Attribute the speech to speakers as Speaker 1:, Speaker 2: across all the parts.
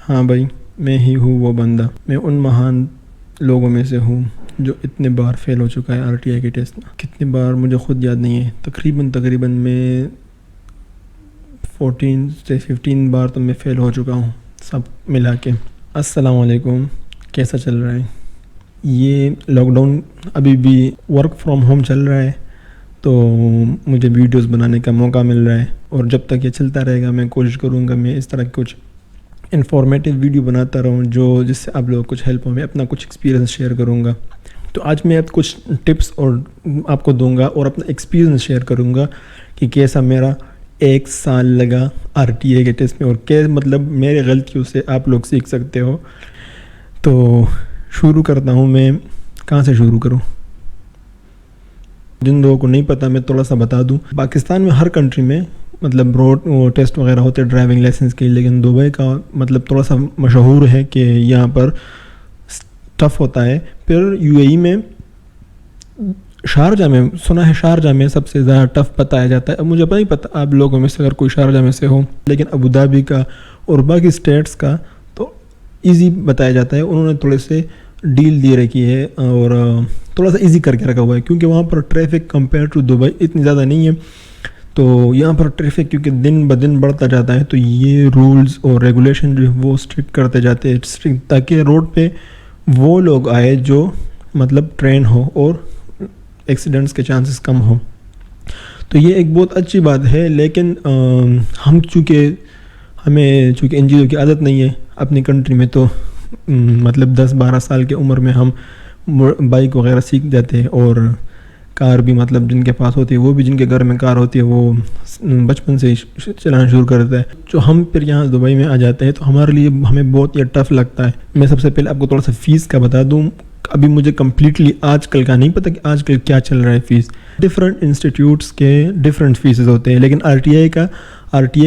Speaker 1: ہاں بھائی، میں ہی ہوں وہ بندہ. میں ان مہان لوگوں میں سے ہوں جو اتنے بار فیل ہو چکا ہے RTI کے ٹیسٹ میں. کتنی بار مجھے خود یاد نہیں ہے. تقریباً میں 14 سے 15 بار تو میں فیل ہو چکا ہوں سب ملا کے. السلام علیکم، کیسا چل رہا ہے؟ یہ لاک ڈاؤن ابھی بھی ورک فرام ہوم چل رہا ہے تو مجھے ویڈیوز بنانے کا موقع مل رہا ہے، اور جب تک یہ چلتا رہے گا میں کوشش کروں گا میں اس طرح کچھ انفارمیٹیو ویڈیو بناتا رہوں جس سے آپ لوگوں کو کچھ ہیلپ ہو. میں اپنا کچھ ایکسپیرینس شیئر کروں گا. تو آج میں اب کچھ ٹپس اور آپ کو دوں گا اور اپنا ایکسپیرینس شیئر کروں گا کہ کیسا میرا 1 سال لگا RTI کے ٹیسٹ میں، اور کیا مطلب میرے غلطیوں سے آپ لوگ سیکھ سکتے ہو. تو شروع کرتا ہوں. میں کہاں سے شروع کروں؟ جن لوگوں کو نہیں پتہ میں تھوڑا سا بتا دوں. پاکستان میں ہر کنٹری میں مطلب روڈ ٹیسٹ وغیرہ ہوتے ہیں ڈرائیونگ لائسنس کے، لیکن دبئی کا مطلب تھوڑا سا مشہور ہے کہ یہاں پر ٹف ہوتا ہے. پھر UAE میں شارجہ میں سنا ہے، شارجہ میں سب سے زیادہ ٹف بتایا جاتا ہے. اب مجھے نہیں پتہ آپ لوگوں میں سے اگر کوئی شارجہ میں سے ہو، لیکن ابوظہبی کا اور باقی اسٹیٹس کا تو ایزی بتایا جاتا ہے. انہوں نے تھوڑے سے ڈیل دی رکھی ہے اور تھوڑا سا ایزی کر کے رکھا ہوا ہے، کیونکہ وہاں پر ٹریفک کمپیئر ٹو دبئی اتنی زیادہ نہیں ہے. تو یہاں پر ٹریفک کیونکہ دن بدن بڑھتا جاتا ہے تو یہ رولز اور ریگولیشن جو ہے وہ اسٹرکٹ کرتے جاتے ہیں، تاکہ روڈ پہ وہ لوگ آئے جو مطلب ٹرین ہو اور ایکسیڈنٹس کے چانسز کم ہو. تو یہ ایک بہت اچھی بات ہے. لیکن ہمیں چونکہ ان چیزوں کی عادت نہیں ہے اپنی کنٹری میں، تو مطلب 10-12 سال کی عمر میں ہم بائک وغیرہ سیکھ جاتے ہیں، اور کار بھی مطلب جن کے پاس ہوتی ہے، وہ بھی جن کے گھر میں کار ہوتی ہے وہ بچپن سے ہی چلانا شروع کرتا ہے. جو ہم پھر یہاں دبئی میں آ جاتے ہیں تو ہمارے لیے ہمیں بہت یہ ٹف لگتا ہے. میں سب سے پہلے آپ کو تھوڑا سا فیس کا بتا دوں. ابھی مجھے کمپلیٹلی آج کل کا نہیں پتہ کہ آج کل کیا چل رہا ہے فیس. ڈفرینٹ انسٹیٹیوٹس کے ڈفرینٹ فیسز ہوتے ہیں، لیکن RTI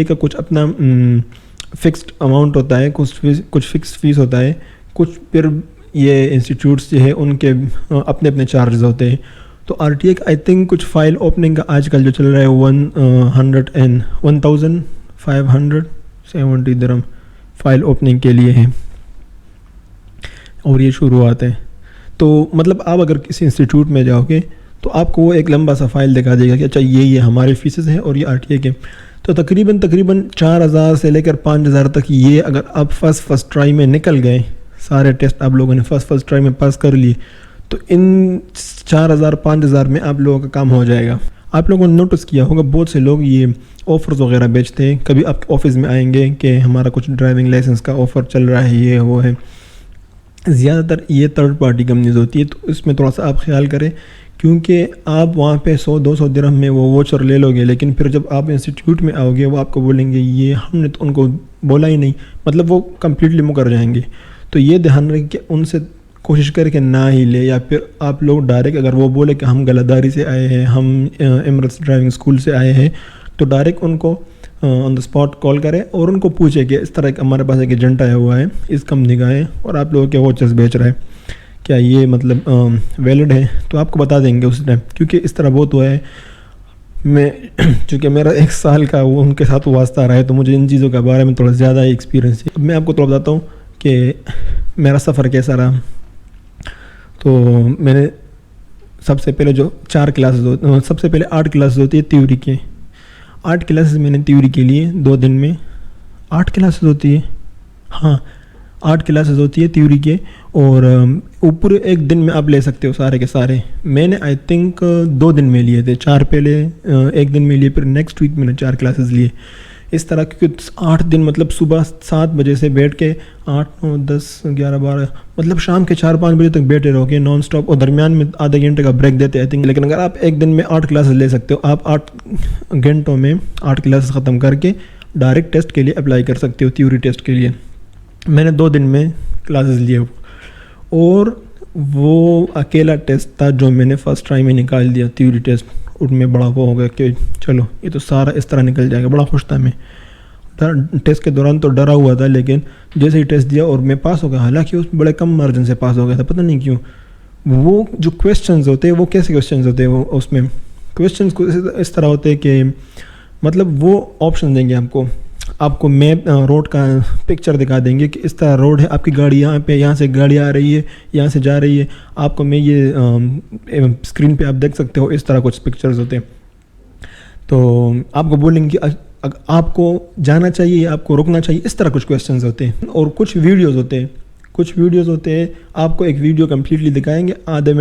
Speaker 1: کا کچھ اپنا فکسڈ اماؤنٹ ہوتا ہے، کچھ فکس فیس ہوتا ہے. کچھ پھر یہ انسٹیٹیوٹس جو ہے ان کے اپنے اپنے چارجز ہوتے ہیں. تو RTI کا آئی تھنک کچھ فائل اوپننگ کا آج کل جو چل رہا ہے 1570 درہم فائل اوپننگ کے لیے ہے، اور یہ شروعات ہے. تو مطلب آپ اگر کسی انسٹیٹیوٹ میں جاؤ گے تو آپ کو وہ ایک لمبا سا فائل دکھا دے گا کہ اچھا یہ ہمارے فیسز ہیں اور یہ RTI کے. تو تقریباً 4000 سے لے کر 5000 تک یہ اگر آپ فرسٹ ٹرائی میں نکل گئے، سارے ٹیسٹ آپ لوگوں نے فرسٹ ٹرائی میں پاس کر لیے، تو ان 4000-5000 میں آپ لوگوں کا کام ہو جائے گا. آپ لوگوں نے نوٹس کیا ہوگا بہت سے لوگ یہ آفرز وغیرہ بیچتے ہیں. کبھی آپ کے آفس میں آئیں گے کہ ہمارا کچھ ڈرائیونگ لائسنس کا آفر چل رہا ہے، یہ وہ ہے. زیادہ تر یہ تھرڈ پارٹی کمپنیز ہوتی ہے، تو اس میں تھوڑا سا آپ خیال کریں، کیونکہ آپ وہاں پہ 100-200 درہم میں وہ ووچر لے لو گے، لیکن پھر جب آپ انسٹیٹیوٹ میں آؤ گے وہ آپ کو بولیں گے یہ ہم نے تو ان کو بولا ہی نہیں، مطلب وہ کمپلیٹلی مکر جائیں گے. تو یہ دھیان رکھیں کہ ان سے کوشش کر کے نہ ہی لے، یا پھر آپ لوگ ڈائریکٹ اگر وہ بولے کہ ہم گلاداری سے آئے ہیں، ہم ایمریٹس ڈرائیونگ اسکول سے آئے ہیں، تو ڈائریکٹ ان کو آن دا اسپاٹ کال کرے اور ان کو پوچھے کہ اس طرح ہمارے پاس ایک ایجنٹ آیا ہوا ہے اس کمپنی کا ہے اور آپ لوگوں کے واچرز بیچ رہا ہے، کیا یہ مطلب ویلڈ ہے؟ تو آپ کو بتا دیں گے اس ٹائم، کیونکہ اس طرح بہت ہوا ہے. میں چونکہ میرا 1 سال کا وہ ان کے ساتھ واسطہ رہا ہے تو مجھے ان چیزوں کے بارے میں تھوڑا زیادہ ہی ایکسپیرینس ہے. اب میں آپ کو تھوڑا بتاتا ہوں کہ میرا سفر کیسا رہا. تو میں نے سب سے پہلے جو 4 کلاسز سب سے پہلے 8 کلاسز ہوتی ہے تھیوری کے. 8 کلاسز میں نے تھیوری کے لیے 2 دن میں 8 کلاسز ہوتی ہے. ہاں 8 کلاسز ہوتی ہے تھیوری کے، اور اوپر ایک دن میں آپ لے سکتے ہو سارے کے سارے. میں نے آئی تھنک 2 دن میں لیے تھے، 4 پہلے ایک دن میں لیے، پھر نیکسٹ ویک میں نے 4 کلاسز لیے. اس طرح کیونکہ 8 دن مطلب صبح 7 بجے سے بیٹھ کے 8 9 10 11 12 مطلب شام کے 4-5 بجے تک بیٹھے رہو گے نان اسٹاپ، اور درمیان میں آدھے گھنٹے کا بریک دیتے آئی تھنک. لیکن اگر آپ ایک دن میں 8 کلاسز لے سکتے ہو، آپ 8 گھنٹوں میں 8 کلاسز ختم کر کے ڈائریکٹ ٹیسٹ کے لیے اپلائی کر سکتے ہو، تھیوری ٹیسٹ کے لیے. میں نے 2 دن میں کلاسز لیے، اور وہ اکیلا ٹیسٹ تھا جو میں نے فرسٹ ٹرائی میں نکال دیا تھیوری ٹیسٹ. اور میں بڑا وہ ہو گیا کہ چلو یہ تو سارا اس طرح نکل جائے گا. بڑا خوش تھا میں. ٹیسٹ کے دوران تو ڈرا ہوا تھا، لیکن جیسے ہی ٹیسٹ دیا اور میں پاس ہو گیا، حالانکہ اس بڑے کم مارجن سے پاس ہو گیا تھا، پتہ نہیں کیوں. وہ جو کویسچنز ہوتے ہیں وہ کیسے کویسچنز ہوتے ہیں، وہ اس میں کویسچنز کو اس طرح ہوتے ہیں کہ مطلب وہ آپشن دیں گے آپ کو. آپ کو میپ روڈ کا پکچر دکھا دیں گے کہ اس طرح روڈ ہے، آپ کی گاڑی یہاں پہ، یہاں سے گاڑی آ رہی ہے، یہاں سے جا رہی ہے، آپ کو میں یہ اسکرین پہ آپ دیکھ سکتے ہو، اس طرح کچھ پکچرز ہوتے ہیں. تو آپ کو بولیں گے آپ کو جانا چاہیے، آپ کو رکنا چاہیے، اس طرح کچھ کویسچنز ہوتے ہیں. اور کچھ ویڈیوز ہوتے ہیں آپ کو ایک ویڈیو کمپلیٹلی دکھائیں گے، آدھے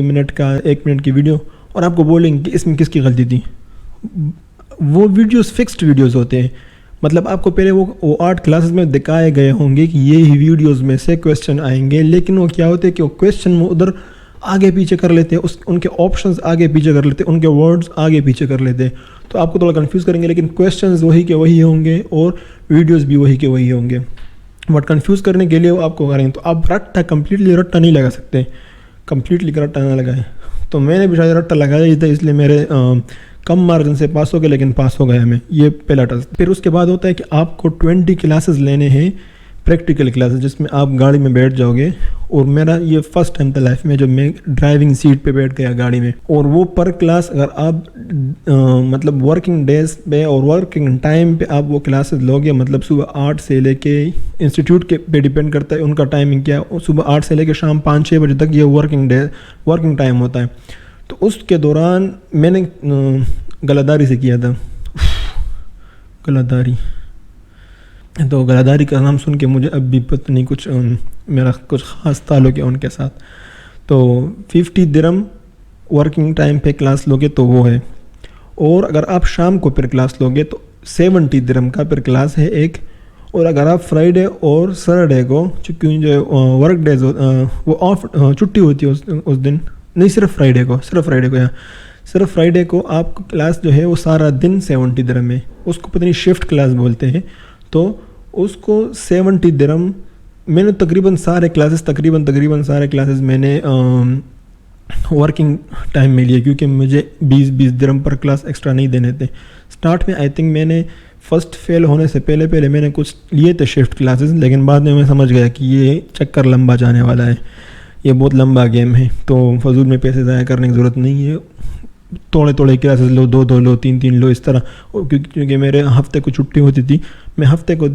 Speaker 1: منٹ کا، 1 منٹ کی ویڈیو، اور آپ کو بولیں گے کہ اس میں کس کی غلطی تھی. وہ ویڈیوز فکسڈ ویڈیوز ہوتے ہیں، مطلب آپ کو پہلے وہ 8 کلاسز میں دکھائے گئے ہوں گے کہ یہ ہی ویڈیوز میں سے کویسچن آئیں گے، لیکن وہ کیا ہوتے ہیں کہ وہ کویسچن وہ ادھر آگے پیچھے کر لیتے ہیں، ان کے آپشنز آگے پیچھے کر لیتے ہیں، ان کے ورڈز آگے پیچھے کر لیتے ہیں. تو آپ کو تھوڑا کنفیوز کریں گے، لیکن کویسچنز وہی کے وہی ہوں گے اور ویڈیوز بھی وہی کے وہی ہوں گے. بٹ کنفیوز کرنے کے لیے وہ آپ کو کریں. تو آپ کمپلیٹلی رٹا نہیں لگا سکتے، کمپلیٹلی رٹا نہ لگائیں. تو میں نے بھی شاید رٹا لگایا ہی تھا، اس لیے میرے کم مارجن سے پاس ہو گئے، لیکن پاس ہو گیا میں. یہ پہلا ٹاسک. پھر اس کے بعد ہوتا ہے کہ آپ کو 20 کلاسز لینے ہیں، پریکٹیکل کلاسز، جس میں آپ گاڑی میں بیٹھ جاؤ گے. اور میرا یہ فرسٹ ٹائم تھا لائف میں جب میں ڈرائیونگ سیٹ پہ بیٹھ گیا گاڑی میں. اور وہ پر کلاس اگر آپ مطلب ورکنگ ڈیز پہ اور ورکنگ ٹائم پہ آپ وہ کلاسز لو گے، مطلب صبح 8 سے لے کے انسٹیٹیوٹ کے پہ ڈیپینڈ کرتا ہے ان کا ٹائمنگ کیا ہے، صبح 8 سے لے کے شام 5-6 بجے تک یہ ورکنگ ٹائم ہوتا ہے. تو اس کے دوران میں نے گلاداری سے کیا تھا. گلاداری کا نام سن کے مجھے اب بھی پتہ نہیں، کچھ میرا کچھ خاص تعلق ہے ان کے ساتھ. تو 50 درہم ورکنگ ٹائم پہ کلاس لوگے تو وہ ہے. اور اگر آپ شام کو پھر کلاس لوگے تو 70 درہم کا پھر کلاس ہے ایک. اور اگر آپ فرائیڈے اور سیٹرڈے کو، چونکہ جو ورک ڈیز وہ آف چھٹی ہوتی ہے اس دن، نہیں صرف فرائیڈے کو آپ کو کلاس جو ہے وہ سارا دن 70 درہم ہے. اس کو پتہ نہیں شفٹ کلاس بولتے ہیں. تو اس کو 70 درہم میں نے تقریباً سارے کلاسز میں نے ورکنگ ٹائم میں لیے، کیونکہ مجھے 20 درہم پر کلاس ایکسٹرا نہیں دینے تھے. سٹارٹ میں آئی تھنک میں نے فرسٹ فیل ہونے سے پہلے میں نے کچھ لیے تھے شفٹ کلاسز، لیکن بعد میں سمجھ گیا کہ یہ چکر لمبا جانے والا ہے، یہ بہت لمبا گیم ہے. تو فضول میں پیسے ضائع کرنے کی ضرورت نہیں ہے. توڑے کلاسز لو، 2 لو، 3 لو، اس طرح. کیونکہ میرے ہفتے کو چھٹی ہوتی تھی، میں ہفتے کے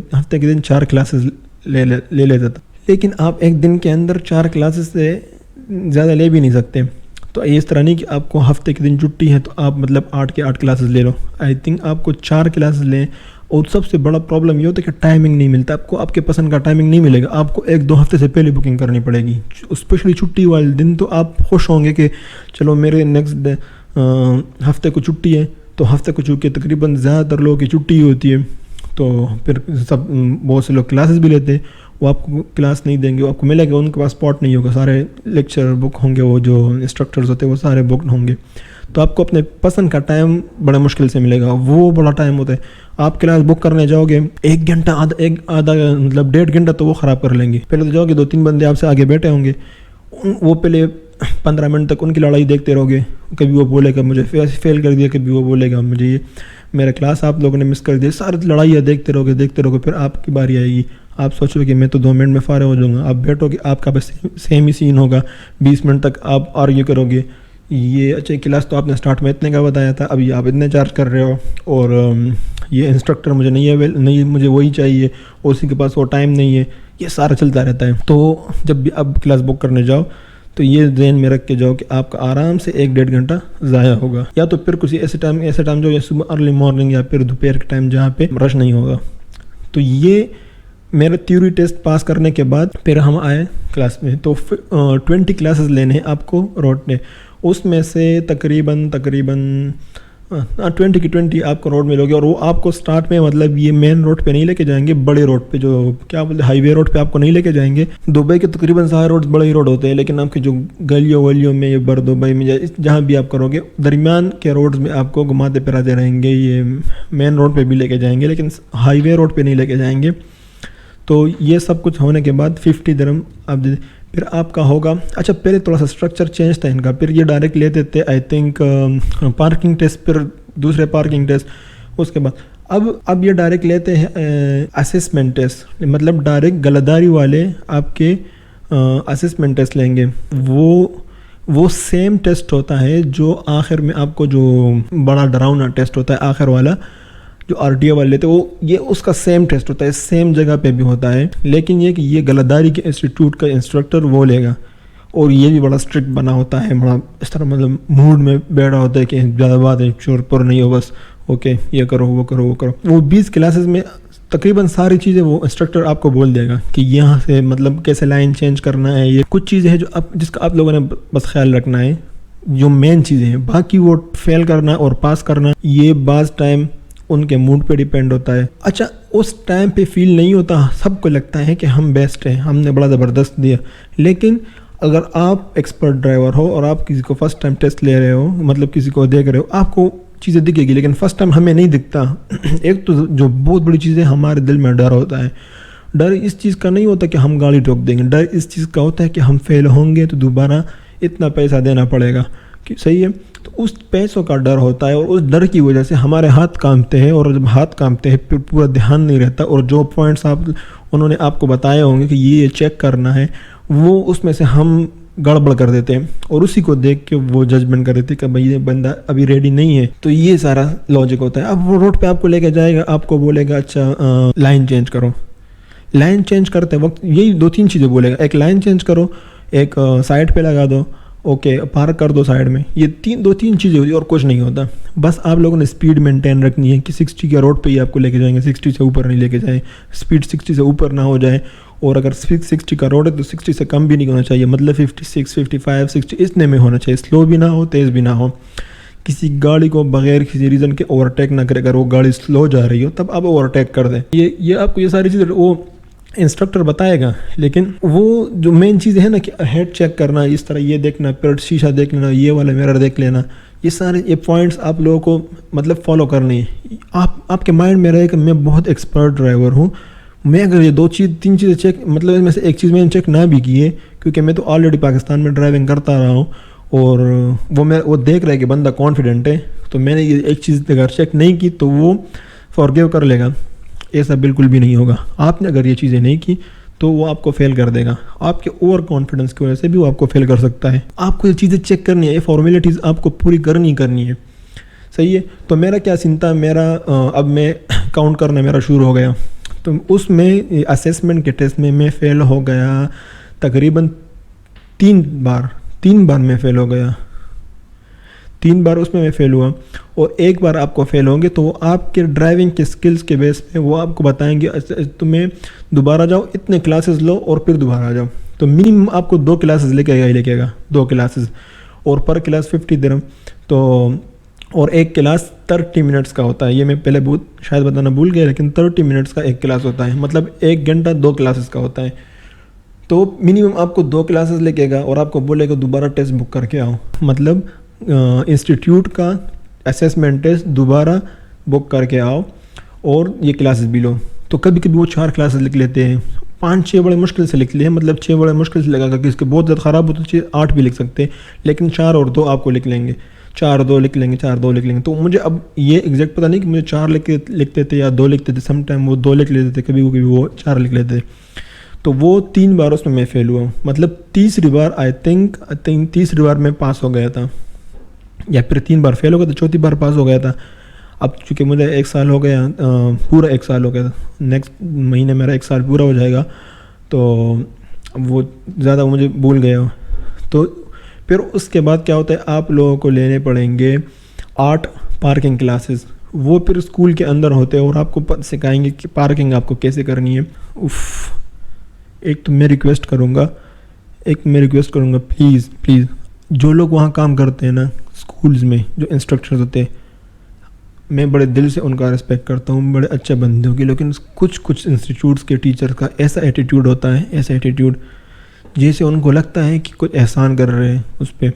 Speaker 1: دن 4 کلاسز لے لیتا تھا. لیکن آپ ایک دن کے اندر 4 کلاسز سے زیادہ لے بھی نہیں سکتے. تو اس طرح نہیں کہ آپ کو ہفتے کے دن چھٹی ہے تو آپ مطلب 8 کے 8 کلاسز لے لو. آئی تھنک آپ کو 4 کلاسز لیں. اور سب سے بڑا پرابلم یہ ہوتا ہے کہ ٹائمنگ نہیں ملتا آپ کو، آپ کے پسند کا ٹائمنگ نہیں ملے گا. آپ کو 1-2 ہفتے سے پہلے بکنگ کرنی پڑے گی، اسپیشلی چھٹی والے دن. تو آپ خوش ہوں گے کہ چلو میرے نیکسٹ ہفتے کو چھٹی ہے. تو ہفتے کو چونکہ تقریباً زیادہ تر لوگوں کی چھٹی ہوتی ہے، تو پھر بہت سے لوگ کلاسز بھی لیتے ہیں. وہ آپ کو کلاس نہیں دیں گے، آپ کو ملے گا، ان کے پاس اسپاٹ نہیں ہوگا، سارے لیکچر بک ہوں گے، وہ جو انسٹرکٹرز ہوتے ہیں وہ سارے بکڈ ہوں گے. تو آپ کو اپنے پسند کا ٹائم بڑے مشکل سے ملے گا. وہ بڑا ٹائم ہوتا ہے. آپ کلاس بک کرنے جاؤ گے 1 گھنٹہ آدھا مطلب 1.5 گھنٹہ تو وہ خراب کر لیں گے. پہلے تو جاؤ گے 2-3 بندے آپ سے آگے بیٹھے ہوں گے، وہ پہلے 15 منٹ تک ان کی لڑائی دیکھتے رہو گے. کبھی وہ بولے گا مجھے فیل کر دیا، کبھی وہ بولے گا مجھے یہ میرا کلاس آپ لوگوں نے مس کر دیا. ساری لڑائیاں دیکھتے رہو گے. پھر آپ کی باری آئے گی، آپ سوچو کہ میں تو 2 منٹ میں فارغ ہو جاؤں گا. آپ بیٹھو گے، آپ کا بس سیم ہی سین ہوگا. 20 منٹ تک آپ آرگیو کرو گے. یہ اچھا کلاس تو آپ نے سٹارٹ میں اتنے کا بتایا تھا، ابھی آپ اتنے چارج کر رہے ہو، اور یہ انسٹرکٹر مجھے نہیں مجھے وہی چاہیے، اور اسی کے پاس وہ ٹائم نہیں ہے. یہ سارا چلتا رہتا ہے. تو جب بھی آپ کلاس بک کرنے جاؤ تو یہ ذہن میں رکھ کے جاؤ کہ آپ کا آرام سے 1-1.5 گھنٹہ ضائع ہوگا. یا تو پھر کسی ایسے ٹائم جو صبح ارلی مارننگ یا پھر دوپہر کے ٹائم جہاں پہ رش نہیں ہوگا. تو یہ میرا تھیوری ٹیسٹ پاس کرنے کے بعد پھر ہم آئے کلاس میں. تو 20 کلاسز لینے ہیں آپ کو روڈ میں. اس میں سے تقریباً 20 کی 20 آپ کو روڈ میں لوگے. اور وہ آپ کو سٹارٹ میں مطلب یہ مین روڈ پہ نہیں لے کے جائیں گے، بڑے روڈ پہ جو کیا بولتے ہائی وے روڈ پہ آپ کو نہیں لے کے جائیں گے. دبئی کے تقریباً سارے روڈ بڑے ہی روڈ ہوتے ہیں، لیکن آپ کے جو گلیوں میں یہ دبئی میں جہاں بھی آپ کرو گے، درمیان کے روڈز میں آپ کو گھماتے پھراتے رہیں گے. یہ مین روڈ پہ بھی لے کے جائیں گے، لیکن ہائی وے روڈ پہ نہیں لے کے جائیں گے. تو یہ سب کچھ ہونے کے بعد 50 درہم آپ پھر آپ کا ہوگا. اچھا پہلے تھوڑا سا اسٹرکچر چینج تھا ان کا. پھر یہ ڈائریکٹ لیتے تھے آئی تھنک پارکنگ ٹیسٹ، پھر دوسرے پارکنگ ٹیسٹ. اس کے بعد اب یہ ڈائریکٹ لیتے ہیں اسسمنٹ ٹیسٹ، مطلب ڈائریکٹ گلاداری والے آپ کے اسسمنٹ ٹیسٹ لیں گے. وہ سیم ٹیسٹ ہوتا ہے جو آخر میں آپ کو جو بڑا ڈراؤنا ٹیسٹ ہوتا ہے آخر والا، جو RTA والے لیتے وہ یہ اس کا سیم ٹیسٹ ہوتا ہے, سیم جگہ پہ بھی ہوتا ہے, لیکن یہ کہ یہ غلطداری کے انسٹیٹیوٹ کا انسٹرکٹر وہ لے گا, اور یہ بھی بڑا اسٹرکٹ بنا ہوتا ہے, بڑا اس طرح مطلب موڈ میں بیٹھا ہوتا ہے کہ زیادہ بات ہے, چور پر نہیں ہو, بس اوکے یہ کرو وہ کرو وہ کرو. وہ 20 کلاسز میں تقریباً ساری چیزیں وہ انسٹرکٹر آپ کو بول دے گا کہ یہاں سے مطلب کیسے لائن چینج کرنا ہے. یہ کچھ چیزیں ہیں جو جس کا آپ لوگوں نے بس خیال رکھنا ہے, جو مین چیزیں ہیں. باقی وہ فیل کرنا اور پاس کرنا یہ بعض ٹائم ان کے موڈ پہ ڈیپینڈ ہوتا ہے. اچھا اس ٹائم پہ فیل نہیں ہوتا, سب کو لگتا ہے کہ ہم بیسٹ ہیں, ہم نے بڑا زبردست دیا, لیکن اگر آپ ایکسپرٹ ڈرائیور ہو اور آپ کسی کو فرسٹ ٹائم ٹیسٹ لے رہے ہو, مطلب کسی کو دیکھ رہے ہو, آپ کو چیزیں دکھے گی, لیکن فرسٹ ٹائم ہمیں نہیں دکھتا. ایک تو جو بہت بڑی چیز ہے, ہمارے دل میں ڈر ہوتا ہے. ڈر اس چیز کا نہیں ہوتا کہ ہم گاڑی ٹھوک دیں گے, ڈر اس چیز کا ہوتا ہے کہ ہم فیل ہوں گے تو دوبارہ اتنا پیسہ دینا پڑے گا, صحیح ہے. تو اس پیسوں کا ڈر ہوتا ہے, اور اس ڈر کی وجہ سے ہمارے ہاتھ کانپتے ہیں, اور جب ہاتھ کانپتے ہیں پھر پورا دھیان نہیں رہتا, اور جو پوائنٹس انہوں نے آپ کو بتائے ہوں گے کہ یہ چیک کرنا ہے, وہ اس میں سے ہم گڑبڑ کر دیتے ہیں, اور اسی کو دیکھ کے وہ ججمنٹ کر دیتے ہیں کہ بھائی یہ بندہ ابھی ریڈی نہیں ہے. تو یہ سارا لاجک ہوتا ہے. اب وہ روڈ پہ آپ کو لے کے جائے گا, آپ کو بولے گا اچھا لائن چینج کرو. لائن چینج کرتے وقت یہی 2-3 چیزیں بولے گا, ایک لائن چینج کرو, ایک سائڈ پہ لگا دو, اوکے پارک کر دو سائڈ میں. یہ 2-3 چیزیں ہوتی ہیں اور کچھ نہیں ہوتا. بس آپ لوگوں نے اسپیڈ مینٹین رکھنی ہے کہ 60 کے روڈ پہ ہی آپ کو لے کے جائیں گے, 60 سے اوپر نہیں لے کے جائیں, اسپیڈ 60 سے اوپر نہ ہو جائے, اور اگر 60 کا روڈ ہے تو 60 سے کم بھی نہیں ہونا چاہیے, مطلب 56, 55, 60 اتنے میں ہونا چاہیے. سلو بھی نہ ہو, تیز بھی نہ ہو. کسی گاڑی کو بغیر کسی ریزن کے اوورٹیک نہ کرے. اگر وہ گاڑی سلو جا رہی ہو تب آپ اوورٹیک کر دیں. یہ آپ کو یہ ساری چیزیں وہ انسٹرکٹر بتائے گا, لیکن وہ جو مین چیزیں ہیں نا کہ ہیڈ چیک کرنا, اس طرح یہ دیکھنا, پھر شیشہ دیکھ لینا, یہ والا میرر دیکھ لینا, یہ سارے یہ پوائنٹس آپ لوگوں کو مطلب فالو کرنے ہیں. آپ کے مائنڈ میں رہے کہ میں بہت ایکسپرٹ ڈرائیور ہوں, میں اگر یہ 2-3 چیزیں چیک, مطلب ان میں سے ایک چیز میں نے چیک نہ بھی کی ہے, کیونکہ میں تو آلریڈی پاکستان میں ڈرائیونگ کرتا رہا ہوں, اور وہ دیکھ رہا ہے کہ بندہ کانفیڈنٹ ہے, تو میں نے یہ ایک چیز اگر چیک نہیں کی تو وہ فارگیو کر لے گا. ایسا بالکل بھی نہیں ہوگا. آپ نے اگر یہ چیزیں نہیں کی تو وہ آپ کو فیل کر دے گا. آپ کے اوور کانفیڈنس کی وجہ سے بھی وہ آپ کو فیل کر سکتا ہے. آپ کو یہ چیزیں چیک کرنی ہے, یہ فارمیلٹیز آپ کو پوری کرنی ہے, صحیح ہے. تو میرا کیا سین تھا, اب میں کاؤنٹ کرنا میرا شروع ہو گیا. تو اس میں اسیسمنٹ کے ٹیسٹ میں فیل ہو گیا تقریباً 3 بار میں فیل ہو گیا. 3 بار اس میں فیل ہوا, اور ایک بار آپ کو فیل ہوں گے تو وہ آپ کے ڈرائیونگ کے سکلز کے بیس پہ وہ آپ کو بتائیں گے تمہیں دوبارہ جاؤ, اتنے کلاسز لو اور پھر دوبارہ جاؤ. تو منیمم آپ کو 2 کلاسز لے کے گا 2 کلاسز, اور پر کلاس 50 درہم. تو اور ایک کلاس 30 منٹس کا ہوتا ہے. یہ میں پہلے شاید بتانا بھول گیا, لیکن 30 منٹس کا ایک کلاس ہوتا ہے, مطلب 1 گھنٹہ 2 کلاسز کا ہوتا ہے. تو منیمم آپ کو 2 کلاسز لے کے گا, اور آپ کو بولے گا دوبارہ ٹیسٹ بک کر کے آؤ, مطلب انسٹیٹیوٹ کا اسیسمنٹ ٹیسٹ دوبارہ بک کر کے آؤ, اور یہ کلاسز بھی لو. تو کبھی کبھی وہ 4 کلاسز لکھ لیتے ہیں, 5-6 بڑے مشکل سے لکھ لیے, مطلب 6 بڑے مشکل سے لگا کر کے اس کے بہت زیادہ خراب ہوتا ہے 8 بھی لکھ سکتے ہیں, لیکن 4 اور 2 آپ کو لکھ لیں گے, 4-2 لکھ لیں گے, 4-2 لکھ لیں گے. تو مجھے اب یہ ایگزیکٹ پتہ نہیں کہ مجھے 4 لکھتے تھے یا 2 لکھتے تھے, سم ٹائم وہ 2 لکھ لیتے تھے, کبھی وہ 4 لکھ لیتے تھے. تو وہ 3 بار اس میں فیل ہوا ہوں, مطلب تیسری بار آئی تھنک تیسری بار میں پاس ہو گیا تھا, یا پھر 3 بار فیل ہو گیا تھا, چوتھی بار پاس ہو گیا تھا. اب چونکہ مجھے 1 سال ہو گیا, پورا 1 سال ہو گیا تھا, نیکسٹ مہینے میرا 1 سال پورا ہو جائے گا, تو وہ زیادہ مجھے بھول گیا. تو پھر اس کے بعد کیا ہوتا ہے, آپ لوگوں کو لینے پڑیں گے 8 پارکنگ کلاسز. وہ پھر اسکول کے اندر ہوتے ہیں, اور آپ کو سکھائیں گے کہ پارکنگ آپ کو کیسے کرنی ہے. ایک تو میں ریکویسٹ کروں گا پلیز جو لوگ وہاں کام کرتے ہیں نا اسکولز میں, جو انسٹرکٹرز ہوتے ہیں, میں بڑے دل سے ان کا رسپیکٹ کرتا ہوں, بڑے اچھے بندے ہوگی, لیکن کچھ انسٹیٹیوٹس کے ٹیچر کا ایسا ایٹیٹیوڈ ہوتا ہے, ایسا ایٹیٹیوڈ جیسے ان کو لگتا ہے کہ کچھ احسان کر رہے ہیں اس پہ.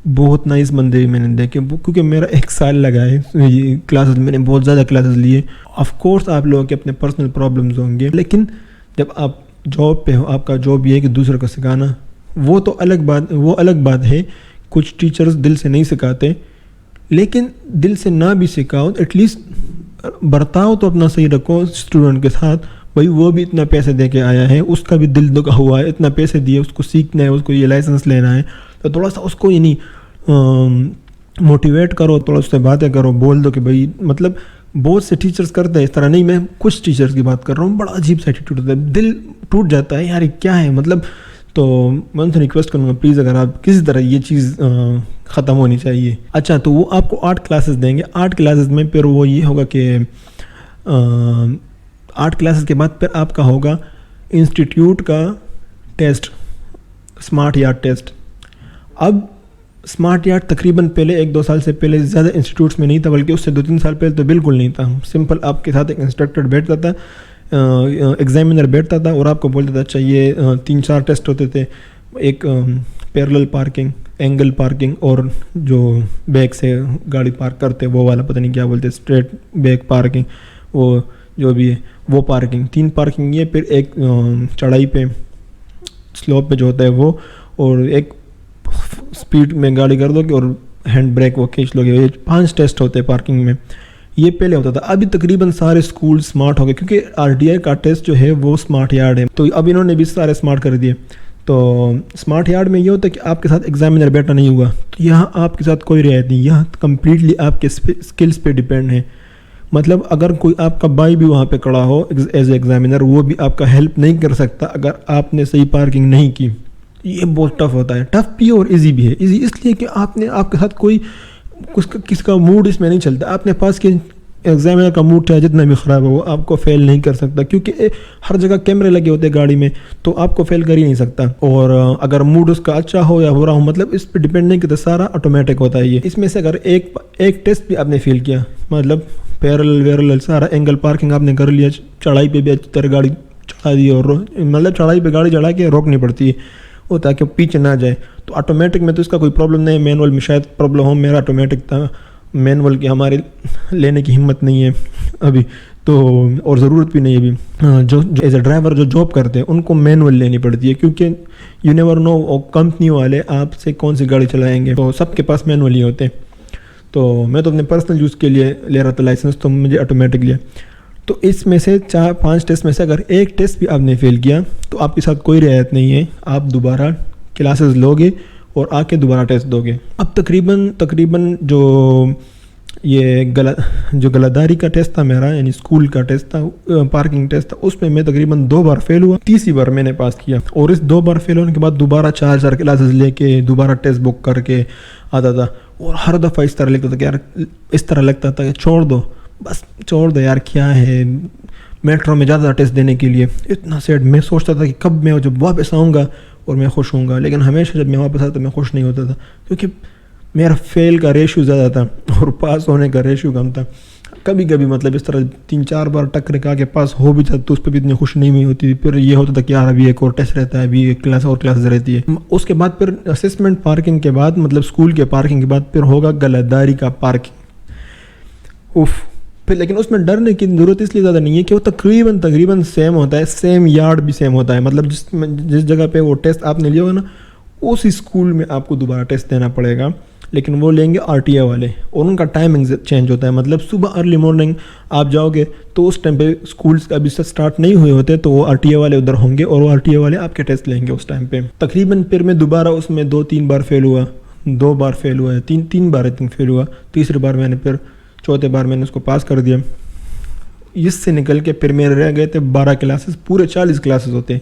Speaker 1: بہت نائس بندے میں نے دیکھے, کیونکہ میرا 1 سال لگا ہے یہ کلاسز, میں نے بہت زیادہ کلاسز لیے. آف کورس آپ لوگوں کے اپنے پرسنل پرابلمز ہوں گے, لیکن جب آپ جاب پہ ہو, آپ کا جاب یہ ہے کہ دوسرے کو سکھانا, وہ تو الگ بات ہے. کچھ ٹیچرز دل سے نہیں سکھاتے, لیکن دل سے نہ بھی سکھاؤ, ایٹ لیسٹ برتاؤ تو اپنا صحیح رکھو اسٹوڈنٹ کے ساتھ. بھائی وہ بھی اتنا پیسے دے کے آیا ہے, اس کا بھی دل دکھا ہوا ہے, اتنا پیسے دیے, اس کو سیکھنا ہے, اس کو یہ لائسنس لینا ہے, تو تھوڑا سا اس کو موٹیویٹ کرو, تھوڑا اس سے باتیں کرو, بول دو کہ بھائی مطلب بہت سے ٹیچرس کرتے ہیں اس طرح نہیں، میں کچھ ٹیچرس کی بات کر رہا ہوں، بڑا عجیب سا ایٹیٹیوڈ ہوتا ہے، دل ٹوٹ جاتا ہے یار یہ کیا ہے مطلب. تو میں ان سے ریکویسٹ کروں گا پلیز اگر آپ کسی طرح یہ چیز ختم ہونی چاہیے. اچھا تو وہ آپ کو 8 کلاسز دیں گے، 8 کلاسز میں پھر وہ یہ ہوگا کہ 8 کلاسز کے بعد پھر آپ کا ہوگا انسٹیٹیوٹ کا ٹیسٹ، اسمارٹ یارڈ ٹیسٹ. اب اسمارٹ یارڈ تقریباً پہلے 1-2 سال سے پہلے زیادہ انسٹیٹیوٹس میں نہیں تھا، بلکہ اس سے 2-3 سال پہلے تو بالکل نہیں تھا. سمپل آپ کے ساتھ ایک انسٹرکٹر بیٹھتا تھا، ایگزامینر بیٹھتا تھا اور آپ کو بولتا تھا اچھا یہ 3-4 ٹیسٹ ہوتے تھے، ایک پیرلل پارکنگ، اینگل پارکنگ، اور جو بیک سے گاڑی پارک کرتے وہ والا پتہ نہیں کیا بولتے، اسٹریٹ بیک پارکنگ، وہ جو بھی ہے وہ پارکنگ. 3 پارکنگ یہ، پھر ایک چڑھائی پہ سلوپ پہ جو ہوتا ہے وہ، اور ایک اسپیڈ میں گاڑی کر دو گے اور ہینڈ بریک وہ کھینچ لو گے. یہ 5 ٹیسٹ ہوتے ہیں پارکنگ میں. یہ پہلے ہوتا تھا، ابھی تقریباً سارے اسکول اسمارٹ ہو گئے کیونکہ RTI کا ٹیسٹ جو ہے وہ اسمارٹ یارڈ ہے، تو اب انہوں نے بھی سارے اسمارٹ کر دیے. تو اسمارٹ یارڈ میں یہ ہوتا ہے کہ آپ کے ساتھ ایگزامینر بیٹھا نہیں ہوگا، تو یہاں آپ کے ساتھ کوئی رعایت نہیں، یہاں کمپلیٹلی آپ کے اسکلس پہ ڈیپینڈ ہے. مطلب اگر کوئی آپ کا بھائی بھی وہاں پہ کھڑا ہو ایز اے ایگزامینر، وہ بھی آپ کا ہیلپ نہیں کر سکتا اگر آپ نے صحیح پارکنگ نہیں کی. یہ بہت ٹف ہوتا ہے، ٹف بھی اور ایزی بھی ہے. ایزی اس لیے کہ آپ کے ساتھ کوئی کس کا موڈ اس میں نہیں چلتا. آپ نے پاس کے ایگزامینر کا موڈ چاہے جتنا بھی خراب ہو وہ آپ کو فیل نہیں کر سکتا، کیونکہ ہر جگہ کیمرے لگے ہوتے ہیں گاڑی میں، تو آپ کو فیل کر ہی نہیں سکتا. اور اگر موڈ اس کا اچھا ہو یا برا ہو، مطلب اس پہ ڈیپینڈ نہیں کرتا، سارا آٹومیٹک ہوتا ہے. یہ اس میں سے اگر ایک ٹیسٹ بھی آپ نے فیل کیا، مطلب پیرل ویرل سارا، اینگل پارکنگ آپ نے کر لیا، چڑھائی پہ بھی اچھی طرح گاڑی چڑھا دی، اور مطلب چڑھائی پہ گاڑی چڑھا کے روکنی پڑتی ہے وہ تاکہ پیچھے نہ جائے. تو آٹومیٹک میں تو اس کا کوئی پرابلم نہیں ہے، مینول میں شاید پرابلم ہو، میرا آٹومیٹک تھا. مینول کی ہمارے لینے کی ہمت نہیں ہے ابھی تو، اور ضرورت بھی نہیں ہے ابھی. جو ایز اے ڈرائیور جو جاب کرتے ہیں ان کو مینول لینی پڑتی ہے، کیونکہ یو نیور نو کمپنی والے آپ سے کون سی گاڑی چلائیں گے، تو سب کے پاس مینول ہی ہوتے ہیں. تو میں تو اپنے پرسنل یوز کے لیے لے رہا تھا لائسنس، تو مجھے آٹومیٹک لیا. تو اس میں سے 4-5 ٹیسٹ میں سے اگر ایک ٹیسٹ بھی آپ نے فیل کیا تو آپ کے ساتھ کوئی رعایت نہیں ہے، آپ دوبارہ کلاسز لو گے اور آ کے دوبارہ ٹیسٹ دو گے. اب تقریباً جو غلطداری کا ٹیسٹ تھا میرا، یعنی اسکول کا ٹیسٹ تھا، پارکنگ ٹیسٹ تھا، اس میں میں تقریباً 2 بار فیل ہوا، تیسری بار میں نے پاس کیا. اور اس 2 بار فیل ہونے کے بعد دوبارہ 4 کلاسز لے کے دوبارہ ٹیسٹ بک کر کے آتا تھا. اور ہر دفعہ اس طرح لگتا تھا کہ یار، اس طرح لگتا تھا کہ چھوڑ دو یار، کیا ہے میٹرو میں جاتا تھا ٹیسٹ دینے کے لیے، اتنا سیڈ. میں سوچتا تھا کہ کب میں جب واپس آؤں گا اور میں خوش ہوں گا، لیکن ہمیشہ جب میں واپس آتا میں خوش نہیں ہوتا تھا، کیونکہ میرا فیل کا ریشیو زیادہ تھا اور پاس ہونے کا ریشیو کم تھا. کبھی مطلب اس طرح 3-4 بار ٹکر کے پاس ہو بھی جاتا تو اس پہ بھی اتنی خوش نہیں ہوتی. پھر یہ ہوتا تھا کہ یار ابھی ایک اور ٹیسٹ رہتا ہے، ابھی ایک کلاس اور کلاسز رہتی ہے. اس کے بعد پھر اسسمنٹ پارکنگ کے بعد، مطلب اسکول کے پارکنگ کے بعد پھر ہوگا غلطداری کا پارکنگ. پھر لیکن اس میں ڈرنے کی ضرورت اس لیے زیادہ نہیں ہے کہ وہ تقریباً سیم ہوتا ہے، سیم یارڈ بھی سیم ہوتا ہے. مطلب جس جگہ پہ وہ ٹیسٹ آپ نے لیا ہوگا نا، اسی اسکول میں آپ کو دوبارہ ٹیسٹ دینا پڑے گا، لیکن وہ لیں گے RTI والے، اور ان کا ٹائمنگ چینج ہوتا ہے. مطلب صبح ارلی مارننگ آپ جاؤ گے تو اس ٹائم پہ اسکولس ابھی سے اسٹارٹ نہیں ہوئے ہوتے، تو وہ RTI والے ادھر ہوں گے اور وہ RTI والے آپ کے ٹیسٹ لیں گے اس ٹائم پہ. تقریباً پھر میں دوبارہ اس میں 2-3 بار فیل ہوا، 2 بار فیل ہوا ہے، 3 بار فیل ہوا. تیسری بار میں نے پھر چوتھے بار میں نے اس کو پاس کر دیا. اس سے نکل کے پھر میرے رہ گئے تھے 12 کلاسز، پورے 40 کلاسز ہوتے ہیں.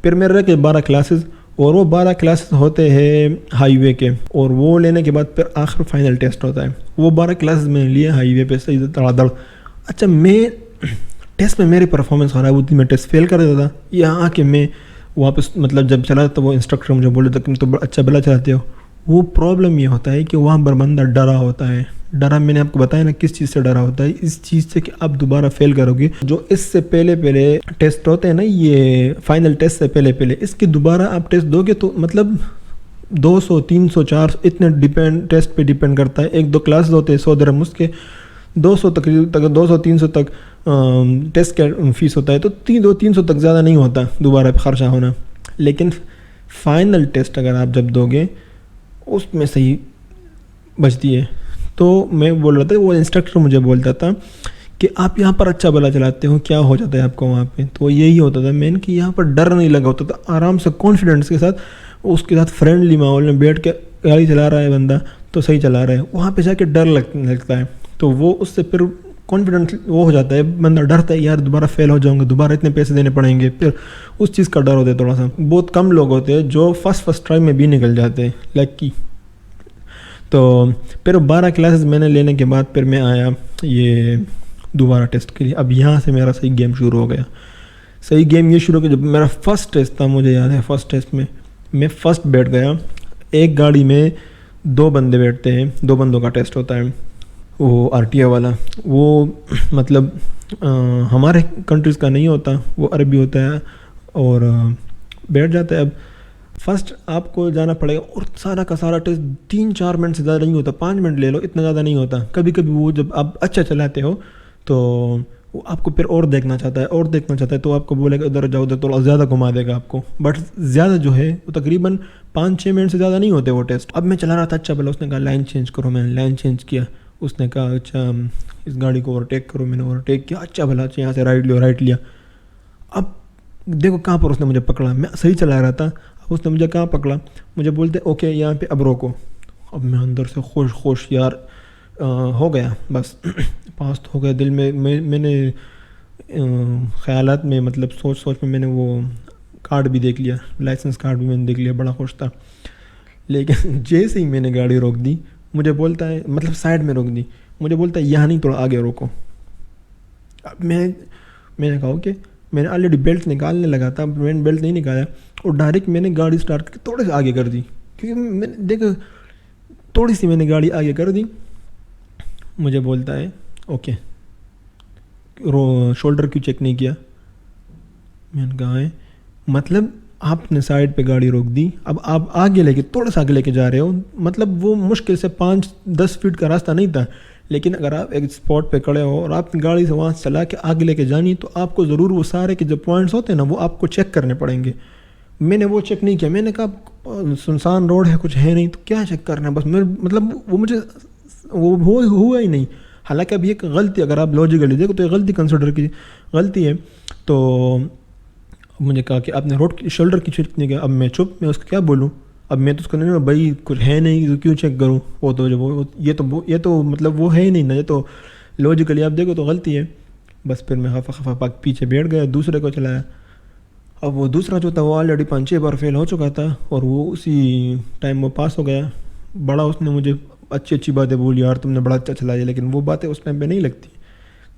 Speaker 1: پھر میرے رہ گئے 12 کلاسز، اور وہ 12 کلاسز ہوتے ہیں ہائی وے کے، اور وہ لینے کے بعد پھر آخر فائنل ٹیسٹ ہوتا ہے. وہ 12 کلاسز میں نے لیے ہائی وے پہ صحیح دڑا دڑ. اچھا، میں ٹیسٹ میں میری پرفارمنس خراب ہوتی، میں ٹیسٹ فیل کر دیتا تھا. یہاں آ کے میں واپس مطلب جب چلا تو وہ انسٹرکٹر مجھے بولے تھا کہ تو اچھا بلا چلاتے ہو. وہ پرابلم یہ ہوتا ہے کہ وہاں پر بندہ ڈرا ہوتا ہے. ڈرا میں نے آپ کو بتایا نا کس چیز سے ڈرا ہوتا ہے، اس چیز سے کہ آپ دوبارہ فیل کرو گے. جو اس سے پہلے ٹیسٹ ہوتے ہیں نا، یہ فائنل ٹیسٹ سے پہلے اس کے دوبارہ آپ ٹیسٹ دو گے تو مطلب 200 300 400 اتنے ٹیسٹ پہ ڈیپینڈ کرتا ہے. 1-2 کلاسز ہوتے ہیں 100 درہم، اس کے 200 تقریباً 200-300 تک ٹیسٹ کا فیس ہوتا ہے. تو 200-300 تک زیادہ نہیں ہوتا دوبارہ خرچہ ہونا. لیکن فائنل ٹیسٹ اگر آپ جب دو گے اس میں صحیح بچتی ہے. تو میں بول رہا تھا، وہ انسٹرکٹر مجھے بولتا تھا کہ آپ یہاں پر اچھا بلا چلاتے ہو، کیا ہو جاتا ہے آپ کو وہاں پہ. تو یہی ہوتا تھا مین کہ یہاں پر ڈر نہیں لگا ہوتا تھا، آرام سے کانفیڈنس کے ساتھ اس کے ساتھ فرینڈلی ماحول میں بیٹھ کے گاڑی چلا رہا ہے بندہ تو صحیح چلا رہا ہے. وہاں پہ جا کے ڈر لگتا ہے. تو وہ اس سے پھر کانفیڈنس وہ ہو جاتا ہے, بندہ ڈرتا ہے یار دوبارہ فیل ہو جاؤں گا, دوبارہ اتنے پیسے دینے پڑیں گے, پھر اس چیز کا ڈر ہوتا ہے تھوڑا سا. بہت کم لوگ ہوتے ہیں جو فرسٹ ٹرائی میں بھی نکل جاتے ہیں لکی. تو پھر 12 کلاسز میں نے لینے کے بعد پھر میں آیا یہ دوبارہ ٹیسٹ کے لیے. اب یہاں سے میرا صحیح گیم شروع ہو گیا. صحیح گیم یہ شروع ہو گیا جب میرا فرسٹ ٹیسٹ تھا. مجھے یاد ہے فرسٹ ٹیسٹ میں فرسٹ بیٹھ گیا. ایک گاڑی میں 2 بندے بیٹھتے ہیں, 2 بندوں کا ٹیسٹ ہوتا ہے, وہ RTA والا. وہ مطلب ہمارے کنٹریز کا نہیں ہوتا, وہ عربی ہوتا ہے اور بیٹھ جاتا ہے. اب فرسٹ آپ کو جانا پڑے گا اور سارا کا سارا ٹیسٹ 3-4 منٹ سے زیادہ نہیں ہوتا, 5 منٹ لے لو, اتنا زیادہ نہیں ہوتا. کبھی کبھی وہ جب آپ اچھا چلاتے ہو تو وہ آپ کو پھر اور دیکھنا چاہتا ہے تو آپ کو بولے گا ادھر جاؤ, ادھر تو زیادہ گھما دے گا آپ کو. بٹ زیادہ جو ہے وہ تقریباً 5-6 منٹ سے زیادہ نہیں ہوتے وہ ٹیسٹ. اب میں چلا رہا تھا اچھا بلا, اس نے کہا لائن چینج کرو, میں نے لائن چینج کیا. اس نے کہا اچھا اس گاڑی کو اوورٹیک کرو, میں نے اوورٹیک کیا. اچھا بھلا اچھا یہاں سے رائٹ لیا. اب دیکھو کہاں پر اس نے مجھے پکڑا, میں صحیح چلا رہا تھا, اب اس نے مجھے کہاں پکڑا, مجھے بولتے اوکے یہاں پہ اب روکو. اب میں اندر سے خوش یار ہو گیا, بس پاس ہو گیا. دل میں نے خیالات میں مطلب سوچ میں نے وہ کارڈ بھی دیکھ لیا, لائسنس کارڈ بھی میں نے دیکھ لیا, بڑا خوش تھا. لیکن جیسے ہی میں نے گاڑی روک دی, مجھے بولتا ہے مطلب سائڈ میں روک دی, مجھے بولتا ہے یہاں نہیں تھوڑا آگے روکو. اب میں نے کہا کہ میں نے آلریڈی بیلٹ نکالنے لگا تھا, میں نے بیلٹ نہیں نکالا اور ڈائریکٹ میں نے گاڑی سٹارٹ کر کے تھوڑے سے آگے کر دی, کیونکہ میں نے دیکھا تھوڑی سی میں نے گاڑی آگے کر دی. مجھے بولتا ہے اوکے شولڈر کیوں چیک نہیں کیا. میں نے کہا ہے مطلب آپ نے سائڈ پہ گاڑی روک دی, اب آپ آگے لے کے تھوڑا سا آگے لے کے جا رہے ہو, مطلب وہ مشکل سے 5-10 فٹ کا راستہ نہیں تھا, لیکن اگر آپ ایک اسپاٹ پہ کھڑے ہو اور آپ گاڑی سے وہاں چلا کے آگے لے کے جانی تو آپ کو ضرور وہ سارے کے جو پوائنٹس ہوتے ہیں نا وہ آپ کو چیک کرنے پڑیں گے. میں نے وہ چیک نہیں کیا. میں نے کہا سنسان روڈ ہے, کچھ ہے نہیں تو کیا چیک کرنا ہے, بس میں مطلب وہ مجھے وہ ہوا ہی نہیں. حالانکہ اب یہ غلطی اگر آپ لاجیکلی دیکھو تو یہ غلطی کنسیڈر کی غلطی ہے. تو مجھے کہا کہ آپ نے روڈ کی شولڈر کی چیک نہیں کیا. اب میں چپ, میں اس کو کیا بولوں, اب میں تو اس کو نہیں بھائی کچھ ہے نہیں تو کیوں چیک کروں, وہ تو جب یہ تو مطلب وہ ہے ہی نہیں نا, یہ تو لاجیکلی آپ دیکھو تو غلطی ہے. بس پھر میں خفا پاک پیچھے بیٹھ گیا, دوسرے کو چلایا. اب وہ دوسرا جو تھا وہ آلریڈی 5-6 بار فیل ہو چکا تھا اور وہ اسی ٹائم وہ پاس ہو گیا. بڑا اس نے مجھے اچھی باتیں بولی, یار تم نے بڑا اچھا چلایا, لیکن وہ باتیں اس ٹائم پہ نہیں لگتی.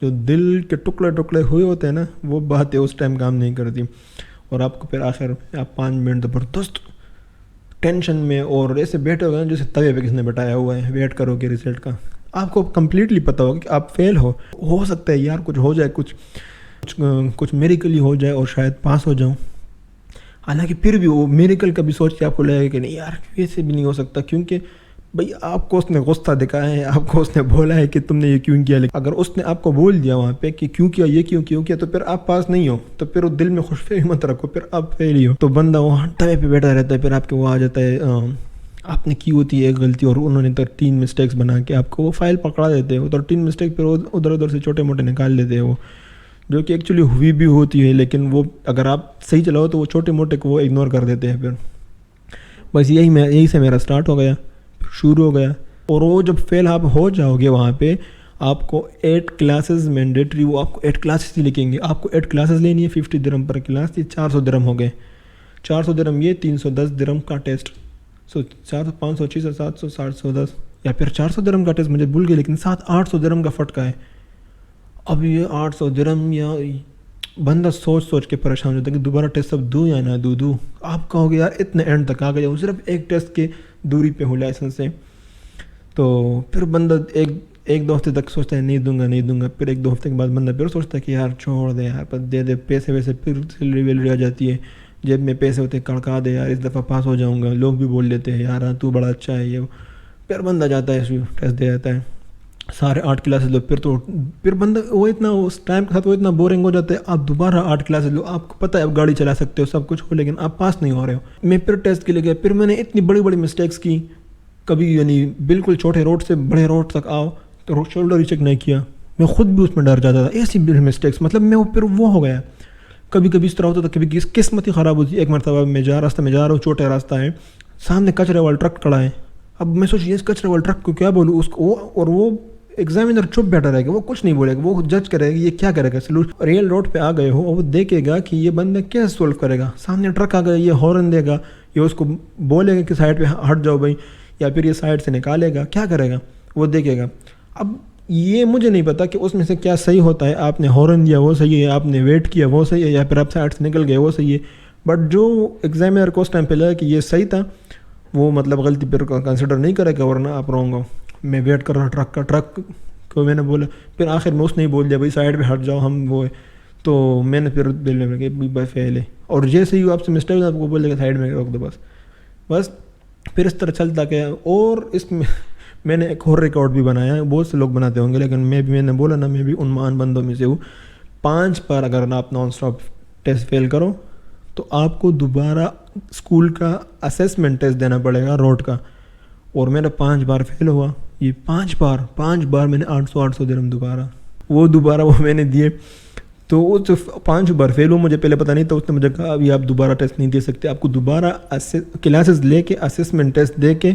Speaker 1: جو دل کے ٹکڑے ہوئے ہوتے ہیں نا وہ باتیں اس ٹائم کام نہیں کرتی. اور آپ کو پھر آخر آپ 5 منٹ زبردست ٹینشن میں اور ایسے بیٹھے ہو گئے جیسے توے پہ کس نے بٹایا ہوا ہے, ویٹ کرو گے رزلٹ کا. آپ کو کمپلیٹلی پتہ ہوگا کہ آپ فیل ہو سکتا ہے یار کچھ ہو جائے, کچھ میریکل ہی ہو جائے اور شاید پاس ہو جاؤں. حالانکہ پھر بھی وہ میریکل کا بھی سوچ کے آپ کو لگے گا کہ نہیں یار ایسے بھی نہیں ہو سکتا, کیونکہ بھئی آپ کو اس نے غصہ دکھایا ہے, آپ کو اس نے بولا ہے کہ تم نے یہ کیوں کیا. لیکن اگر اس نے آپ کو بول دیا وہاں پہ کہ کیوں کیا, یہ کیوں کیا, تو پھر آپ پاس نہیں ہو, تو پھر وہ دل میں خوش فہمی مت رکھو, پھر آپ فیل ہی ہو. تو بندہ وہاں توے پہ بیٹھا رہتا ہے, پھر آپ کے وہ آ جاتا ہے آپ نے کی ہوتی ہے ایک غلطی اور انہوں نے 13 مسٹیکس بنا کے آپ کو وہ فائل پکڑا دیتے ہیں. 13 مسٹیک پھر ادھر سے چھوٹے موٹے نکال لیتے ہیں وہ, جو کہ ایکچولی ہوئی بھی ہوتی ہے, لیکن وہ اگر آپ صحیح چلاؤ تو وہ چھوٹے موٹے کو وہ اگنور کر دیتے ہیں. پھر بس یہی سے میرا سٹارٹ ہو گیا, شروع ہو گیا. اور وہ جب فیل آپ ہو جاؤ گے وہاں پہ آپ کو 8 کلاسز مینڈیٹری, وہ آپ کو 8 کلاسز ہی لکھیں گے. آپ کو 8 کلاسز لینی ہے, 50 درہم پر کلاس, یہ 400 درہم ہو گئے. 400 درہم یہ 310 درہم کا ٹیسٹ. 400 500 600 700 710 یا پھر 400 درہم کا ٹیسٹ, مجھے بھول گئے, لیکن 800 درہم کا فٹکا ہے. اب یہ 800 درہم, یا بندہ سوچ کے پریشان ہوتا ہے کہ دوبارہ ٹیسٹ اب دوں یا نہ دوں. آپ کہو گے یار اتنے اینڈ تک آ گیا ہوں, صرف ایک ٹیسٹ کے دوری پہ ہوں لائسنس سے. تو پھر بندہ ایک 2 ہفتے تک سوچتا ہے نہیں دوں گا. پھر 1-2 ہفتے کے بعد بندہ پھر سوچتا ہے کہ یار چھوڑ دے یار, دے دے پیسے ویسے, پھر سیلری ویلری آ جاتی ہے, جیب میں پیسے ہوتے کڑکا دے یار, اس دفعہ پاس ہو جاؤں گا. لوگ بھی بول لیتے ہیں یار تو بڑا اچھا ہے یہ. پھر بندہ جاتا ہے ٹیسٹ دے جاتا ہے, سارے 8 کلاسز لو. پھر بندہ وہ اتنا اس ٹائم کے ساتھ وہ اتنا بورنگ ہو جاتا ہے, آپ دوبارہ 8 کلاسز لو. آپ کو پتہ ہے آپ گاڑی چلا سکتے ہو, سب کچھ ہو, لیکن آپ پاس نہیں ہو رہے ہو. میں پھر ٹیسٹ کے لیے گیا, پھر میں نے اتنی بڑی مسٹیکس کی. کبھی یعنی بالکل چھوٹے روڈ سے بڑے روڈ تک آؤ تو شولڈر ہی چیک نہیں کیا. میں خود بھی اس میں ڈر جاتا تھا, ایسی مسٹیکس, مطلب میں پھر وہ ہو گیا. کبھی اس طرح ہوتا تھا, کبھی قسمت ہی خراب ہوتی. ایک مرتبہ میں راستہ میں جا رہا ہوں, چھوٹا راستہ ہے, سامنے کچرے والا ٹرک کھڑا ہے. اب میں سوچ یہ کچرے والا ٹرک کو کیا بولوں اس کو, اور وہ ایگزامینر چپ بیٹھا رہے گا, وہ کچھ نہیں بولے گا, وہ جج کرے گا یہ کیا کرے گا سلوشن. ریئل روڈ پہ آ گئے ہو اور وہ دیکھے گا کہ یہ بندہ کیا سولو کرے گا. سامنے ٹرک آ گیا, یہ ہارن دے گا, یہ اس کو بولے گا کہ سائڈ پہ ہٹ جاؤ بھائی, یا پھر یہ سائڈ سے نکالے گا, کیا کرے گا وہ دیکھے گا. اب یہ مجھے نہیں پتا کہ اس میں سے کیا صحیح ہوتا ہے. آپ نے ہارن دیا وہ صحیح ہے, آپ نے ویٹ کیا وہ صحیح ہے, یا پھر آپ سائڈ سے نکل گئے وہ صحیح ہے. بٹ جو ایگزامینر کو اس ٹائم پہ لگا کہ یہ صحیح تھا, وہ مطلب غلطی پھر کنسیڈر نہیں کرے گا, ورنہ آپ رونگ ہو. میں ویٹ کر رہا ٹرک کو میں نے بولا, پھر آخر میں اس نے ہی بول دیا بھائی سائڈ پہ ہٹ جاؤ ہم وہ ہے. تو میں نے پھر دل میں کہ بھائی فیل ہے, اور جیسے ہی آپ سے مسٹیک آپ کو بول دے گا سائڈ میں روک دو بس. پھر اس طرح چلتا گیا. اور اس میں نے ایک اور ریکارڈ بھی بنایا ہے, بہت سے لوگ بناتے ہوں گے, لیکن میں نے بولا نا میں بھی ان مان بندوں میں سے ہوں. 5 بار اگر آپ نان اسٹاپ ٹیسٹ فیل کرو تو آپ کو دوبارہ اسکول کا اسیسمنٹ ٹیسٹ دینا پڑے گا روڈ کا. اور میرا 5 بار فیل ہوا. یہ 5 بار میں نے 800 درہم دوبارہ وہ میں نے دیے. تو وہ 5 بار فیل ہو, مجھے پہلے پتہ نہیں تھا. اس نے مجھے کہا ابھی آپ دوبارہ ٹیسٹ نہیں دے سکتے, آپ کو دوبارہ کلاسز لے کے اسیسمنٹ ٹیسٹ دے کے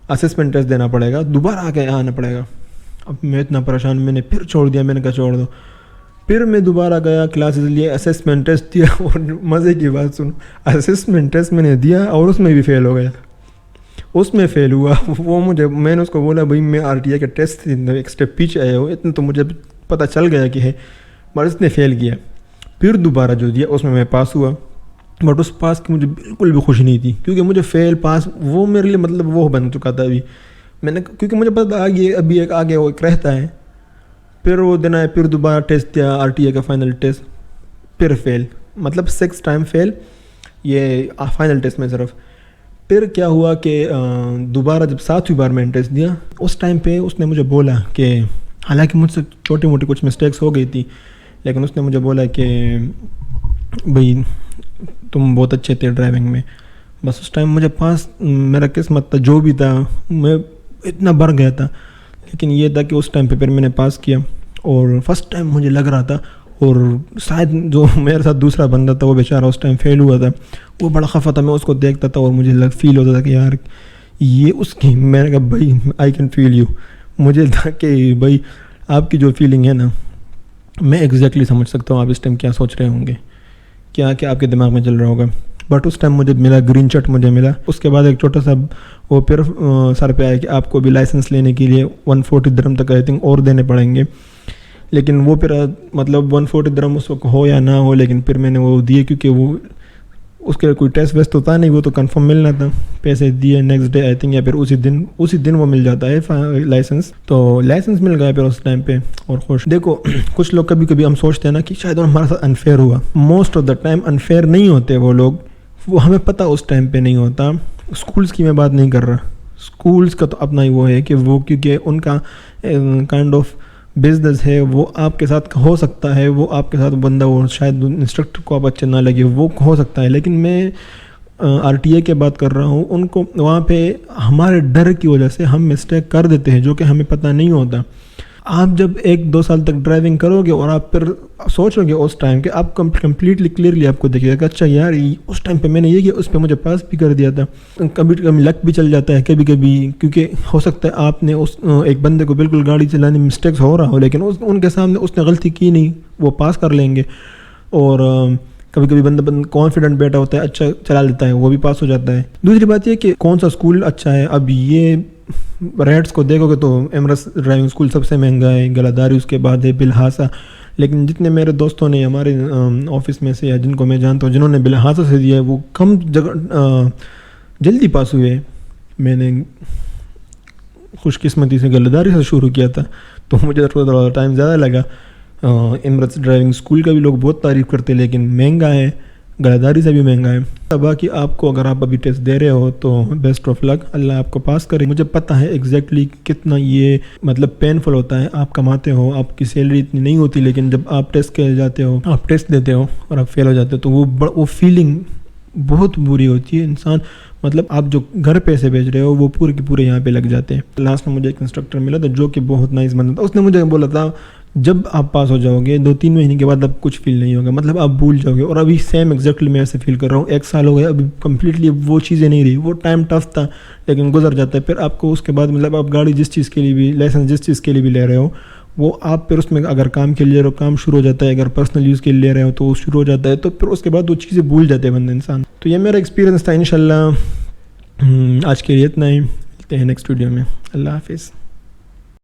Speaker 1: اسیسمنٹ ٹیسٹ دینا پڑے گا, دوبارہ آ کے آنا پڑے گا. اب میں اتنا پریشان, میں نے پھر چھوڑ دیا, میں نے کہا چھوڑ دو. پھر میں دوبارہ گیا, کلاسز لیے, اسیسمنٹ ٹیسٹ دیا. اور مزے کی بات سنو, اسیسمنٹ ٹیسٹ میں نے دیا اور اس میں بھی فیل ہو گیا. اس میں فیل ہوا وہ میں نے اس کو بولا بھائی میں RTI کے ٹیسٹ ایک اسٹیپ پیچھے آیا ہوں, اتنا تو مجھے پتہ چل گیا کہ ہے, بس اس نے فیل کیا. پھر دوبارہ جو دیا اس میں پاس ہوا. بٹ اس پاس کی مجھے بالکل بھی خوشی نہیں تھی, کیونکہ مجھے فیل پاس وہ میرے لیے مطلب وہ بن چکا تھا. ابھی میں نے, کیونکہ مجھے پتا آگے ابھی ایک آگے وہ ایک رہتا ہے. پھر وہ دن آئے, پھر دوبارہ ٹیسٹ دیا RTI کا فائنل ٹیسٹ, پھر فیل, مطلب 6 ٹائم فیل یہ فائنل ٹیسٹ میں صرف. پھر کیا ہوا کہ دوبارہ جب 7ویں بار میں نے ٹیسٹ دیا, اس ٹائم پہ اس نے مجھے بولا کہ حالانکہ مجھ سے چھوٹی موٹی کچھ مسٹیکس ہو گئی تھی, لیکن اس نے مجھے بولا کہ بھئی تم بہت اچھے تھے ڈرائیونگ میں. بس اس ٹائم مجھے پاس میرا قسمت تھا, جو بھی تھا میں اتنا بھر گیا تھا. لیکن یہ تھا کہ اس ٹائم پہ پھر میں نے پاس کیا. اور فرسٹ ٹائم مجھے لگ رہا تھا, اور شاید جو میرے ساتھ دوسرا بندہ تھا وہ بیچارہ اس ٹائم فیل ہوا تھا, وہ بڑا خفا تھا. میں اس کو دیکھتا تھا اور مجھے فیل ہوتا تھا کہ یار یہ اس کی, میں نے کہا بھائی آئی کین فیل یو. مجھے تھا کہ بھائی آپ کی جو فیلنگ ہے نا, میں ایگزیکٹلی سمجھ سکتا ہوں آپ اس ٹائم کیا سوچ رہے ہوں گے, کیا آپ کے دماغ میں چل رہا ہوگا. بٹ اس ٹائم مجھے ملا, گرین چٹ مجھے ملا. اس کے بعد ایک چھوٹا سا وہ پھر سر پہ آیا کہ آپ کو بھی لائسنس لینے کے لیے 140 درہم تک آئی تھنک اور دینے پڑیں گے. لیکن وہ پھر مطلب 140 درہم اس وقت ہو یا نہ ہو, لیکن پھر میں نے وہ دیے, کیونکہ وہ اس کے کوئی ٹیسٹ ویسٹ ہوتا نہیں, وہ تو کنفرم ملنا تھا. پیسے دیے, نیکسٹ ڈے آئی تھنک یا پھر اسی دن وہ مل جاتا ہے لائسنس. تو لائسنس مل گیا پھر اس ٹائم پہ, اور خوش. دیکھو کچھ لوگ کبھی ہم سوچتے ہیں نا کہ شاید ہمارے ساتھ انفیئر ہوا. Most of the time unfair نہیں ہوتے وہ لوگ, وہ ہمیں پتہ اس ٹائم پہ نہیں ہوتا. اسکولس کی میں بات نہیں کر رہا, اسکولس کا تو اپنا ہی وہ ہے کہ وہ کیونکہ ان کا کائنڈ آف بزنس ہے, وہ آپ کے ساتھ ہو سکتا ہے, وہ آپ کے ساتھ بندہ وہ شاید انسٹرکٹر کو آپ اچھا نہ لگے, وہ ہو سکتا ہے. لیکن میں RTI کی بات کر رہا ہوں, ان کو وہاں پہ ہمارے ڈر کی وجہ سے ہم مسٹیک کر دیتے ہیں جو کہ ہمیں پتہ نہیں ہوتا. آپ جب 1-2 سال تک ڈرائیونگ کرو گے اور آپ پھر سوچو گے اس ٹائم کہ آپ کمپلیٹلی کلیئرلی آپ کو دیکھے گا کہ اچھا یار اس ٹائم پہ میں نے یہ کیا, اس پہ مجھے پاس بھی کر دیا تھا. کبھی لک بھی چل جاتا ہے کبھی, کیونکہ ہو سکتا ہے آپ نے اس ایک بندے کو بالکل گاڑی چلانے میں مسٹیکس ہو رہا ہو, لیکن ان کے سامنے اس نے غلطی کی نہیں, وہ پاس کر لیں گے. اور کبھی بندہ کانفیڈنٹ بیٹھا ہوتا ہے, اچھا چلا لیتا ہے, وہ بھی پاس ہو جاتا ہے. دوسری بات یہ کہ کون سا اسکول اچھا ہے. اب یہ ریٹس کو دیکھو گے تو ایمرس ڈرائیونگ اسکول سب سے مہنگا ہے, گلاداری اس کے بعد ہے, بلحاظہ. لیکن جتنے میرے دوستوں نے ہمارے آفس میں سے یا جن کو میں جانتا ہوں جنہوں نے بلحاظہ سے دیا ہے, وہ کم جلدی پاس ہوئے. میں نے خوش قسمتی سے گلاداری سے شروع کیا تھا, تو مجھے تھوڑا ٹائم زیادہ لگا. ایمرس ڈرائیونگ اسکول کا بھی لوگ بہت تعریف کرتے ہیں, لیکن مہنگا ہے, گلاداری سے بھی مہنگا ہے. باقی آپ کو اگر آپ ابھی ٹیسٹ دے رہے ہو تو بیسٹ آف لک, اللہ آپ کو پاس کرے. مجھے پتہ ہے ایگزیکٹلی کتنا یہ مطلب پینفل ہوتا ہے. آپ کماتے ہو, آپ کی سیلری اتنی نہیں ہوتی, لیکن جب آپ ٹیسٹ کے جاتے ہو, آپ ٹیسٹ دیتے ہو اور آپ فیل ہو جاتے ہو, تو وہ فیلنگ بہت بری ہوتی ہے. انسان مطلب آپ جو گھر پیسے بھیج رہے ہو وہ پورے کے پورے یہاں پہ لگ جاتے ہیں. لاسٹ میں مجھے ایک انسٹرکٹر ملا تھا جو کہ بہت نائس بندہ تھا. اس نے مجھے بولا تھا جب آپ پاس ہو جاؤ گے 2-3 مہینے کے بعد اب کچھ فیل نہیں ہوگا، مطلب آپ بھول جاؤ گے. اور ابھی سیم ایگزیکٹلی میں ایسے فیل کر رہا ہوں. 1 سال ہو گیا، ابھی کمپلیٹلی وہ چیزیں نہیں رہی. وہ ٹائم ٹف تھا لیکن گزر جاتا ہے. پھر آپ کو اس کے بعد مطلب آپ گاڑی جس چیز کے لیے بھی لائسنس جس چیز کے لیے بھی لے رہے ہو وہ آپ پھر اس میں اگر کام کے لیے لے رہے ہو کام شروع ہو جاتا ہے، اگر پرسنل یوز کے لیے لے رہے ہو تو وہ شروع ہو جاتا ہے. تو پھر اس کے بعد وہ چیزیں بھول جاتے ہیں بندے انسان. تو یہ میرا ایکسپیرینس تھا. انشاءاللہ آج کے لیے اتنا ہی، ملتے ہیں نیکسٹ ویڈیو میں. اللہ حافظ.